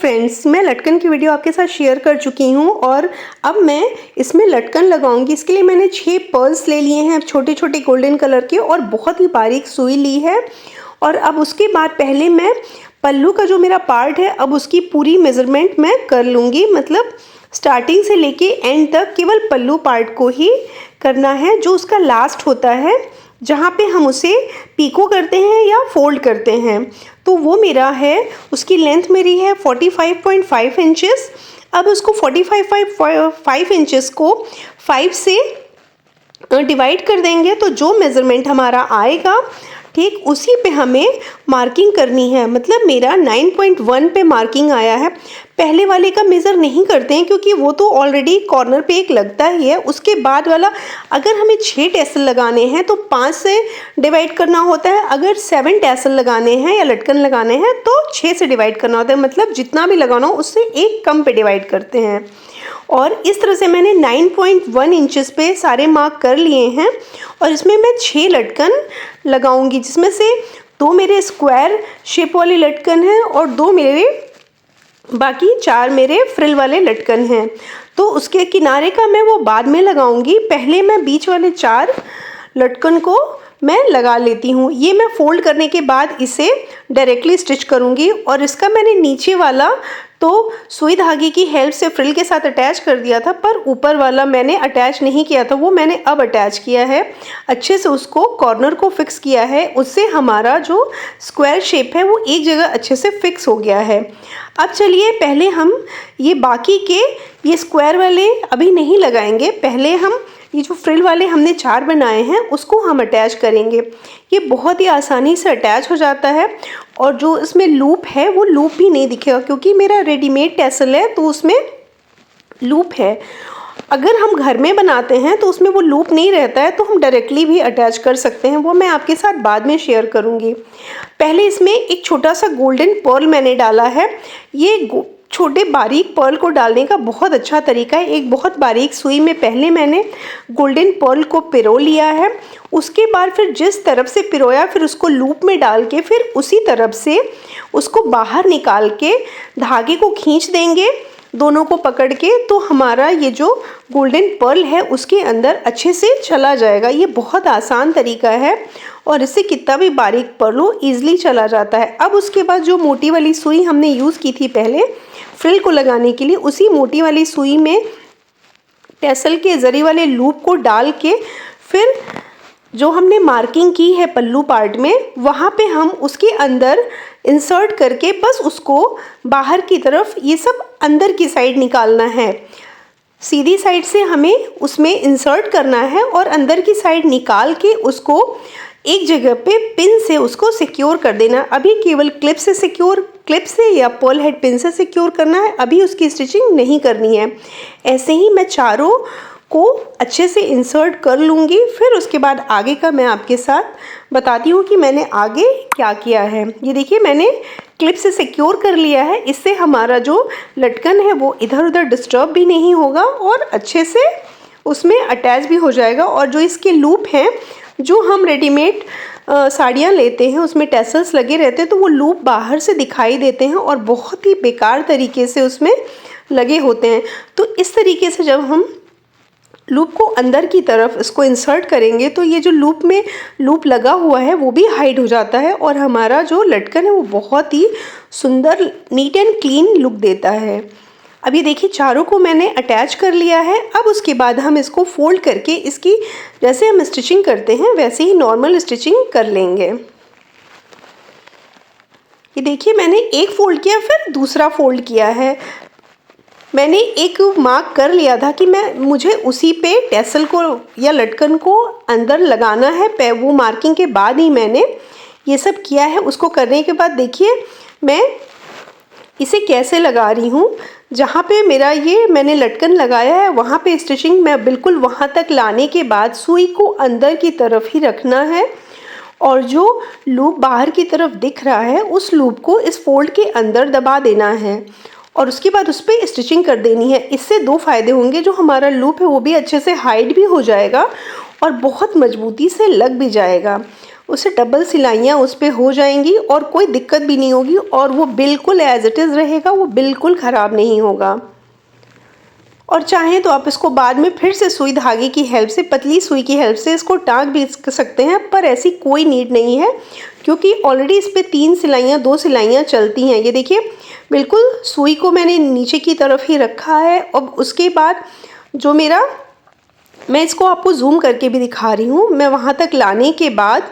Friends, मैं लटकन की वीडियो आपके साथ शेयर कर चुकी हूँ और अब मैं इसमें लटकन लगाऊंगी। इसके लिए मैंने 6 पर्ल्स ले लिए हैं छोटे छोटे गोल्डन कलर के और बहुत ही बारीक सुई ली है। और अब उसके बाद पहले मैं पल्लू का जो मेरा पार्ट है अब उसकी पूरी मेज़रमेंट मैं कर लूँगी। मतलब स्टार्टिंग से लेके एंड तक केवल पल्लू पार्ट को ही करना है, जो उसका लास्ट होता है जहाँ पे हम उसे पीको करते हैं या फोल्ड करते हैं। तो वो मेरा है, उसकी लेंथ मेरी है 45.5 इंचेस। अब उसको 45.5 इंचेस को 5 से डिवाइड कर देंगे तो जो मेज़रमेंट हमारा आएगा ठीक उसी पे हमें मार्किंग करनी है। मतलब मेरा 9.1 पे मार्किंग आया है। पहले वाले का मेज़र नहीं करते हैं क्योंकि वो तो ऑलरेडी कॉर्नर पे एक लगता ही है। उसके बाद वाला अगर हमें 6 टैसल लगाने हैं तो 5 से डिवाइड करना होता है। अगर 7 टैसल लगाने हैं या लटकन लगाने हैं तो 6 से डिवाइड करना होता है। मतलब जितना भी लगाना हो उससे एक कम पे डिवाइड करते हैं। और इस तरह से मैंने 9.1 इंचेस पे सारे मार्क कर लिए हैं और इसमें मैं 6 लटकन लगाऊंगी, जिसमें से 2 मेरे स्क्वायर शेप वाले लटकन हैं और 2 मेरे बाकी 4 मेरे फ्रिल वाले लटकन हैं। तो उसके किनारे का मैं वो बाद में लगाऊंगी। पहले मैं बीच वाले 4 लटकन को मैं लगा लेती हूँ। ये मैं फोल्ड करने के बाद इसे डायरेक्टली स्टिच करूँगी। और इसका मैंने नीचे वाला तो सुई धागे की हेल्प से फ्रिल के साथ अटैच कर दिया था, पर ऊपर वाला मैंने अटैच नहीं किया था, वो मैंने अब अटैच किया है। अच्छे से उसको कॉर्नर को फिक्स किया है, उससे हमारा जो स्क्वायर शेप है वो एक जगह अच्छे से फिक्स हो गया है। अब चलिए पहले हम ये बाकी के ये स्क्वायर वाले अभी नहीं लगाएंगे। पहले हम ये जो फ्रिल वाले हमने 4 बनाए हैं उसको हम अटैच करेंगे। ये बहुत ही आसानी से अटैच हो जाता है और जो इसमें लूप है वो लूप भी नहीं दिखेगा क्योंकि मेरा रेडीमेड टैसल है तो उसमें लूप है। अगर हम घर में बनाते हैं तो उसमें वो लूप नहीं रहता है, तो हम डायरेक्टली भी अटैच कर सकते हैं। वो मैं आपके साथ बाद में शेयर करूँगी। पहले इसमें एक छोटा सा गोल्डन पर्ल मैंने डाला है। ये छोटे बारीक पर्ल को डालने का बहुत अच्छा तरीका है। एक बहुत बारीक सुई में पहले मैंने गोल्डन पर्ल को पिरो लिया है। उसके बाद फिर जिस तरफ से पिरोया फिर उसको लूप में डाल के फिर उसी तरफ से उसको बाहर निकाल के धागे को खींच देंगे दोनों को पकड़ के, तो हमारा ये जो गोल्डन पर्ल है उसके अंदर अच्छे से चला जाएगा। ये बहुत आसान तरीका है और इससे कितना भी बारीक पर्ल हो ईजिली चला जाता है। अब उसके बाद जो मोटी वाली सुई हमने यूज़ की थी पहले फ्रिल को लगाने के लिए, उसी मोटी वाली सुई में टैसल के जरी वाले लूप को डाल के फिर जो हमने मार्किंग की है पल्लू पार्ट में वहाँ पे हम उसके अंदर इंसर्ट करके बस उसको बाहर की तरफ ये सब अंदर की साइड निकालना है। सीधी साइड से हमें उसमें इंसर्ट करना है और अंदर की साइड निकाल के उसको एक जगह पे पिन से उसको सिक्योर कर देना। अभी केवल क्लिप से या पर्ल हेड पिन से सिक्योर करना है, अभी उसकी स्टिचिंग नहीं करनी है। ऐसे ही मैं चारों को अच्छे से इंसर्ट कर लूँगी। फिर उसके बाद आगे का मैं आपके साथ बताती हूँ कि मैंने आगे क्या किया है। ये देखिए मैंने क्लिप से सिक्योर कर लिया है। इससे हमारा जो लटकन है वो इधर उधर डिस्टर्ब भी नहीं होगा और अच्छे से उसमें अटैच भी हो जाएगा। और जो इसके लूप हैं, जो हम रेडीमेड साड़ियाँ लेते हैं उसमें टैसल्स लगे रहते हैं, तो वो लूप बाहर से दिखाई देते हैं और बहुत ही बेकार तरीके से उसमें लगे होते हैं। तो इस तरीके से जब हम लूप को अंदर की तरफ इसको इंसर्ट करेंगे तो ये जो लूप लगा हुआ है वो भी हाइड हो जाता है और हमारा जो लटकन है वो बहुत ही सुंदर नीट एंड क्लीन लुक देता है। अब ये देखिए चारों को मैंने अटैच कर लिया है। अब उसके बाद हम इसको फोल्ड करके इसकी जैसे हम स्टिचिंग करते हैं वैसे ही नॉर्मल स्टिचिंग कर लेंगे। ये देखिए मैंने एक फोल्ड किया फिर दूसरा फोल्ड किया है। मैंने एक मार्क कर लिया था कि मुझे उसी पे टैसल को या लटकन को अंदर लगाना है। वो मार्किंग के बाद ही मैंने ये सब किया है। उसको करने के बाद देखिए मैं इसे कैसे लगा रही हूँ। जहाँ पे मेरा ये मैंने लटकन लगाया है वहाँ पे स्टिचिंग मैं बिल्कुल वहाँ तक लाने के बाद सुई को अंदर की तरफ ही रखना है और जो लूप बाहर की तरफ दिख रहा है उस लूप को इस फोल्ड के अंदर दबा देना है और उसके बाद उस पर स्टिचिंग कर देनी है। इससे 2 फ़ायदे होंगे, जो हमारा लूप है वो भी अच्छे से हाइड भी हो जाएगा और बहुत मजबूती से लग भी जाएगा। उससे डबल सिलाइयाँ उस पे हो जाएंगी और कोई दिक्कत भी नहीं होगी और वो बिल्कुल एज इट इज़ रहेगा, वो बिल्कुल ख़राब नहीं होगा। और चाहें तो आप इसको बाद में फिर से सुई धागे की हेल्प से, पतली सुई की हेल्प से इसको टाँक भी सकते हैं, पर ऐसी कोई नीड नहीं है क्योंकि ऑलरेडी इस पर 3 सिलाइयाँ 2 सिलाइयाँ चलती हैं। ये देखिए बिल्कुल सुई को मैंने नीचे की तरफ ही रखा है। अब उसके बाद जो मैं इसको आपको जूम करके भी दिखा रही हूँ, मैं वहाँ तक लाने के बाद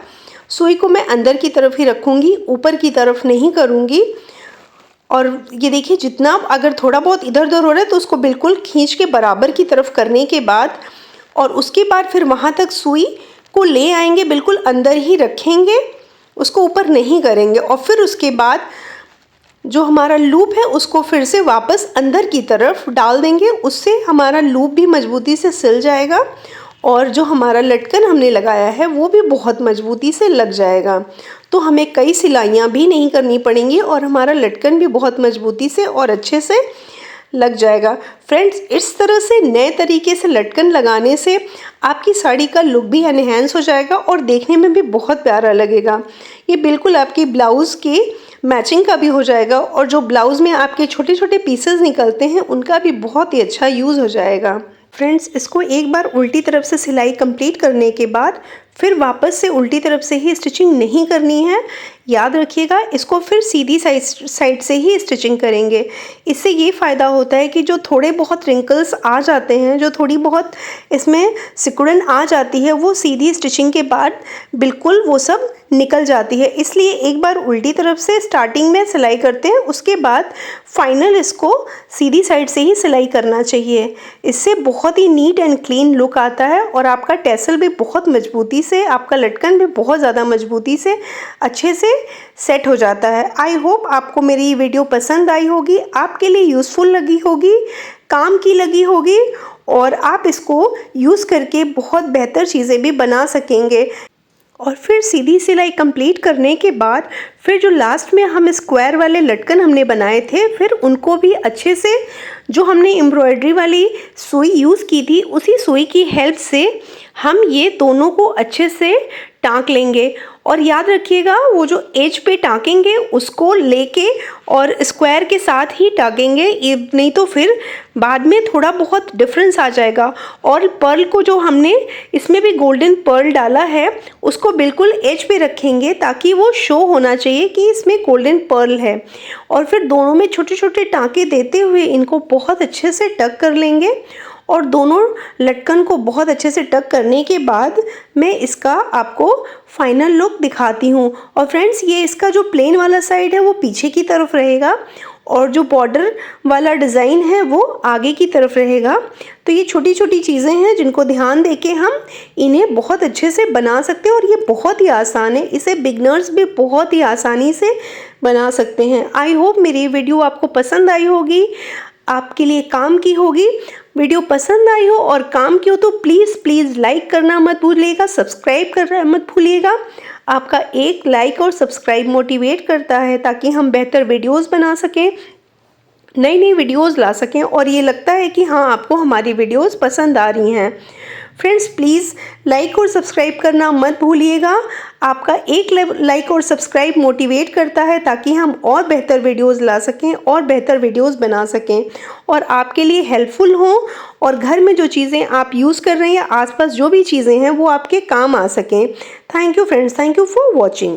सुई को मैं अंदर की तरफ ही रखूँगी, ऊपर की तरफ नहीं करूँगी। और ये देखिए जितना अगर थोड़ा बहुत इधर उधर हो रहा है तो उसको बिल्कुल खींच के बराबर की तरफ करने के बाद और उसके बाद फिर वहाँ तक सुई को ले आएंगे, बिल्कुल अंदर ही रखेंगे, उसको ऊपर नहीं करेंगे। और फिर उसके बाद जो हमारा लूप है उसको फिर से वापस अंदर की तरफ डाल देंगे, उससे हमारा लूप भी मजबूती से सिल जाएगा और जो हमारा लटकन हमने लगाया है वो भी बहुत मजबूती से लग जाएगा। तो हमें कई सिलाइयाँ भी नहीं करनी पड़ेंगी और हमारा लटकन भी बहुत मजबूती से और अच्छे से लग जाएगा। फ्रेंड्स, इस तरह से नए तरीके से लटकन लगाने से आपकी साड़ी का लुक भी एनहेंस हो जाएगा और देखने में भी बहुत प्यारा लगेगा। ये बिल्कुल आपकी ब्लाउज़ की मैचिंग का भी हो जाएगा और जो ब्लाउज़ में आपके छोटे छोटे पीसेस निकलते हैं उनका भी बहुत ही अच्छा यूज़ हो जाएगा। फ्रेंड्स, इसको एक बार उल्टी तरफ से सिलाई कंप्लीट करने के बाद फिर वापस से उल्टी तरफ से ही स्टिचिंग नहीं करनी है, याद रखिएगा। इसको फिर सीधी साइड से ही स्टिचिंग करेंगे। इससे ये फ़ायदा होता है कि जो थोड़े बहुत रिंकल्स आ जाते हैं, जो थोड़ी बहुत इसमें सिकुड़न आ जाती है, वो सीधी स्टिचिंग के बाद बिल्कुल वो सब निकल जाती है। इसलिए एक बार उल्टी तरफ से स्टार्टिंग में सिलाई करते हैं, उसके बाद फाइनल इसको सीधी साइड से ही सिलाई करना चाहिए। इससे बहुत ही नीट एंड क्लीन लुक आता है और आपका टैसल भी बहुत मजबूती से, आपका लटकन भी बहुत ज़्यादा मजबूती से अच्छे से सेट हो जाता है। आई होप आपको मेरी वीडियो पसंद आई होगी, आपके लिए यूज़फुल लगी होगी, काम की लगी होगी और आप इसको यूज़ करके बहुत बेहतर चीज़ें भी बना सकेंगे। और फिर सीधी सिलाई कंप्लीट करने के बाद फिर जो लास्ट में हम स्क्वायर वाले लटकन हमने बनाए थे, फिर उनको भी अच्छे से जो हमने एम्ब्रॉयडरी वाली सुई यूज़ की थी उसी सुई की हेल्प से हम ये दोनों को अच्छे से टाँक लेंगे। और याद रखिएगा वो जो एज पे टाँकेंगे उसको लेके और स्क्वायर के साथ ही टाँकेंगे, ये नहीं तो फिर बाद में थोड़ा बहुत डिफरेंस आ जाएगा। और पर्ल को जो हमने इसमें भी गोल्डन पर्ल डाला है उसको बिल्कुल एज पे रखेंगे ताकि वो शो होना चाहिए कि इसमें गोल्डन पर्ल है। और फिर दोनों में छोटे छोटे टाँके देते हुए इनको बहुत अच्छे से टक कर लेंगे और दोनों लटकन को बहुत अच्छे से टक करने के बाद मैं इसका आपको फाइनल लुक दिखाती हूँ। और फ्रेंड्स, ये इसका जो प्लेन वाला साइड है वो पीछे की तरफ रहेगा और जो बॉर्डर वाला डिज़ाइन है वो आगे की तरफ रहेगा। तो ये छोटी छोटी चीज़ें हैं जिनको ध्यान देके हम इन्हें बहुत अच्छे से बना सकते हैं और ये बहुत ही आसान है, इसे बिगनर्स भी बहुत ही आसानी से बना सकते हैं। आई होप मेरी वीडियो आपको पसंद आई होगी, आपके लिए काम की होगी। वीडियो पसंद आई हो और काम की हो तो प्लीज़ लाइक करना मत भूलिएगा, सब्सक्राइब करना मत भूलिएगा। आपका एक लाइक और सब्सक्राइब मोटिवेट करता है ताकि हम बेहतर वीडियोस बना सकें, नई नई वीडियोस ला सकें और ये लगता है कि हाँ आपको हमारी वीडियोस पसंद आ रही हैं। फ्रेंड्स, प्लीज़ लाइक और सब्सक्राइब करना मत भूलिएगा। आपका एक लाइक और सब्सक्राइब मोटिवेट करता है ताकि हम और बेहतर वीडियोस ला सकें और बेहतर वीडियोस बना सकें और आपके लिए हेल्पफुल हों और घर में जो चीज़ें आप यूज़ कर रहे हैं, आसपास जो भी चीज़ें हैं वो आपके काम आ सकें। Thank you friends, thank you for watching.